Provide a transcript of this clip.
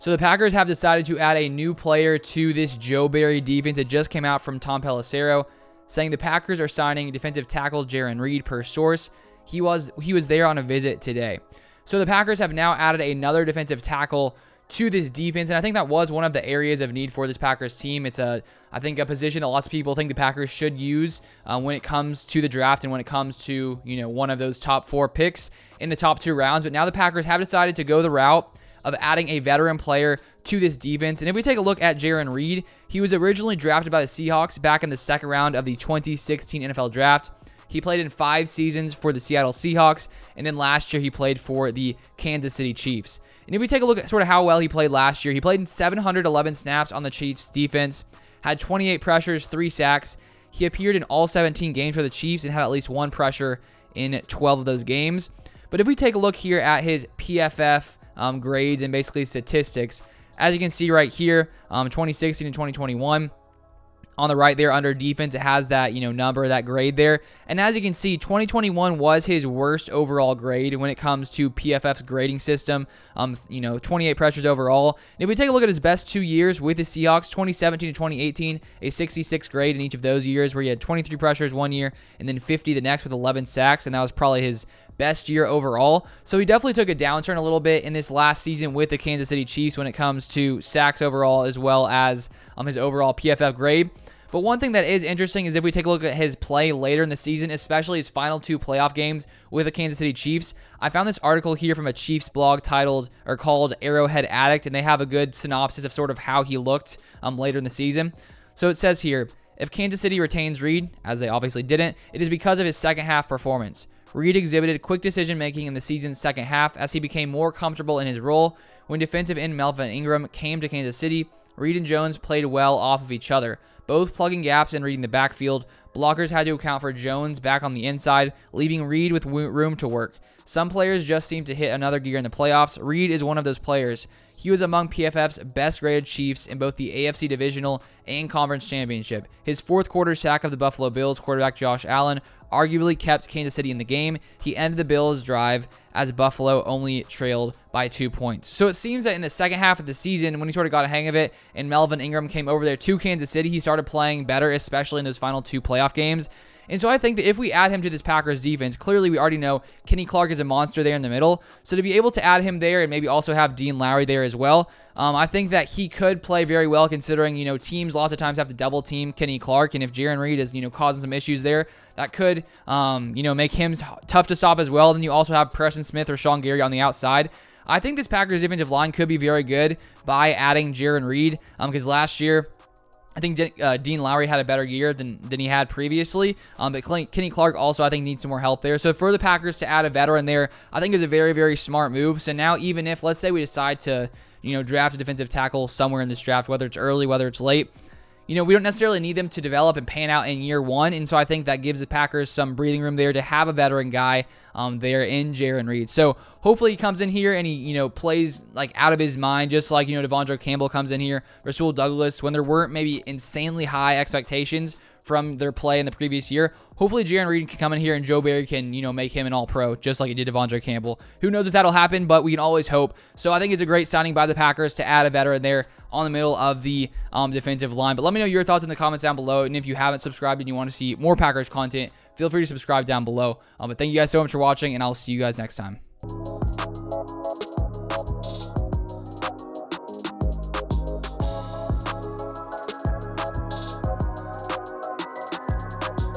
So the Packers have decided to add a new player to this Joe Barry defense. It just came out from Tom Pelissero saying the Packers are signing defensive tackle Jarran Reed per source. He was there on a visit today. So the Packers have now added another defensive tackle to this defense, and I think that was one of the areas of need for this Packers team. It's I think a position that lots of people think the Packers should use when it comes to the draft and when it comes to one of those top 4 picks in the top 2 rounds. But now the Packers have decided to go the route of adding a veteran player to this defense. And if we take a look at Jarran Reed, he was originally drafted by the Seahawks back in the 2nd round of the 2016 NFL Draft. He played in 5 seasons for the Seattle Seahawks, and then last year he played for the Kansas City Chiefs. And if we take a look at sort of how well he played last year, he played in 711 snaps on the Chiefs defense, had 28 pressures, 3 sacks. He appeared in all 17 games for the Chiefs and had at least 1 pressure in 12 of those games. But if we take a look here at his PFF grades and basically statistics, as you can see right here, 2016 and 2021, on the right there under defense, it has that number, that grade there. And as you can see, 2021 was his worst overall grade when it comes to PFF's grading system. 28 pressures overall. And if we take a look at his best 2 years with the Seahawks, 2017 to 2018, a 66 grade in each of those years, where he had 23 pressures one year and then 50 the next with 11 sacks, and that was probably his best year overall. So he definitely took a downturn a little bit in this last season with the Kansas City Chiefs when it comes to sacks overall, as well as his overall PFF grade. But one thing that is interesting is if we take a look at his play later in the season, especially his final 2 playoff games with the Kansas City Chiefs. I found this article here from a Chiefs blog called Arrowhead Addict, and they have a good synopsis of sort of how he looked later in the season. So it says here, if Kansas City retains Reed, as they obviously didn't, it is because of his second half performance. Reed exhibited quick decision-making in the season's second half as he became more comfortable in his role. When defensive end Melvin Ingram came to Kansas City, Reed and Jones played well off of each other, both plugging gaps and reading the backfield. Blockers had to account for Jones back on the inside, leaving Reed with room to work. Some players just seem to hit another gear in the playoffs. Reed is one of those players. He was among PFF's best-graded Chiefs in both the AFC Divisional and Conference Championship. His 4th quarter sack of the Buffalo Bills quarterback Josh Allen arguably kept Kansas City in the game. He ended the Bills' drive as Buffalo only trailed by 2 points. So it seems that in the second half of the season, when he sort of got a hang of it and Melvin Ingram came over there to Kansas City, he started playing better, especially in those final 2 playoff games. And so I think that if we add him to this Packers defense, clearly we already know Kenny Clark is a monster there in the middle. So to be able to add him there and maybe also have Dean Lowry there as well, I think that he could play very well, considering, teams lots of times have to double team Kenny Clark. And if Jarran Reed is, causing some issues there, that could, make him tough to stop as well. Then you also have Preston Smith or Sean Gary on the outside. I think this Packers defensive line could be very good by adding Jarran Reed, because last year, I think Dean Lowry had a better year than he had previously. But Kenny Clark also, I think, needs some more help there. So for the Packers to add a veteran there, I think is a very, very smart move. So now even if, let's say we decide to, draft a defensive tackle somewhere in this draft, whether it's early, whether it's late, we don't necessarily need them to develop and pan out in year 1. And so I think that gives the Packers some breathing room there to have a veteran guy there in Jarran Reed. So hopefully he comes in here and he, plays like out of his mind, just like, Devondre Campbell comes in here, Rasul Douglas, when there weren't maybe insanely high expectations from their play in the previous year. Hopefully Jarran Reed can come in here and Joe Barry can, make him an all-pro just like he did Devondre Campbell. Who knows if that'll happen, but we can always hope. So I think it's a great signing by the Packers to add a veteran there on the middle of the defensive line. But let me know your thoughts in the comments down below. And if you haven't subscribed and you want to see more Packers content, feel free to subscribe down below. But thank you guys so much for watching, and I'll see you guys next time.